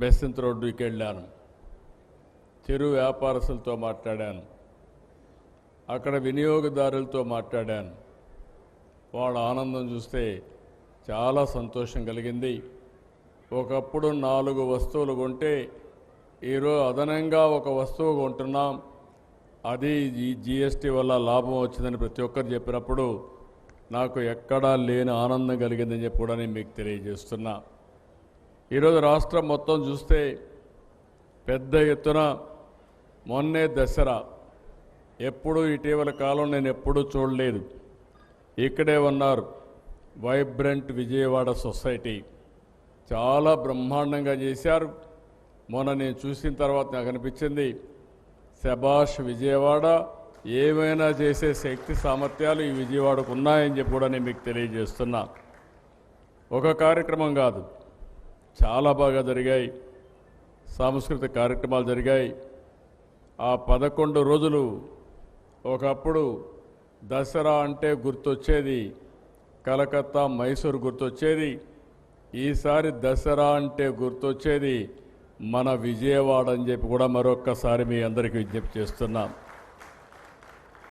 బెసంత్ రోడ్డుకి వెళ్ళాను. చిరు వ్యాపారస్తులతో మాట్లాడాను. అక్కడ వినియోగదారులతో మాట్లాడాను. వాళ్ళ ఆనందం చూస్తే చాలా సంతోషం కలిగింది. ఒకప్పుడు 4 వస్తువులు కొంటే ఈరోజు అదనంగా ఒక వస్తువు కొంటున్నాం. అది ఈ జీఎస్టీ వల్ల లాభం వచ్చిందని ప్రతి ఒక్కరు చెప్పినప్పుడు నాకు ఎక్కడా లేని ఆనందం కలిగిందని చెప్పి కూడా నేను మీకు తెలియజేస్తున్నా. ఈరోజు రాష్ట్రం మొత్తం చూస్తే పెద్ద ఎత్తున మొన్నే దసరా ఎప్పుడూ ఇటీవల కాలం నేను ఎప్పుడూ చూడలేదు. ఇక్కడే ఉన్నారు వైబ్రెంట్ విజయవాడ సొసైటీ చాలా బ్రహ్మాండంగా చేశారు. మొన్న నేను చూసిన తర్వాత నాకు అనిపించింది శభాష్ విజయవాడ, ఏమైనా చేసే శక్తి సామర్థ్యాలు ఈ విజయవాడకు ఉన్నాయని చెప్పి కూడా నేను మీకు తెలియజేస్తున్నా. ఒక కార్యక్రమం కాదు, చాలా బాగా జరిగాయి. సాంస్కృతిక కార్యక్రమాలు జరిగాయి. ఆ 11 రోజులు ఒకప్పుడు దసరా అంటే గుర్తొచ్చేది కలకత్తా, మైసూరు గుర్తొచ్చేది. ఈసారి దసరా అంటే గుర్తొచ్చేది మన విజయవాడ అని చెప్పి కూడా మరొక్కసారి మీ అందరికీ విజ్ఞప్తి చేస్తున్నాం.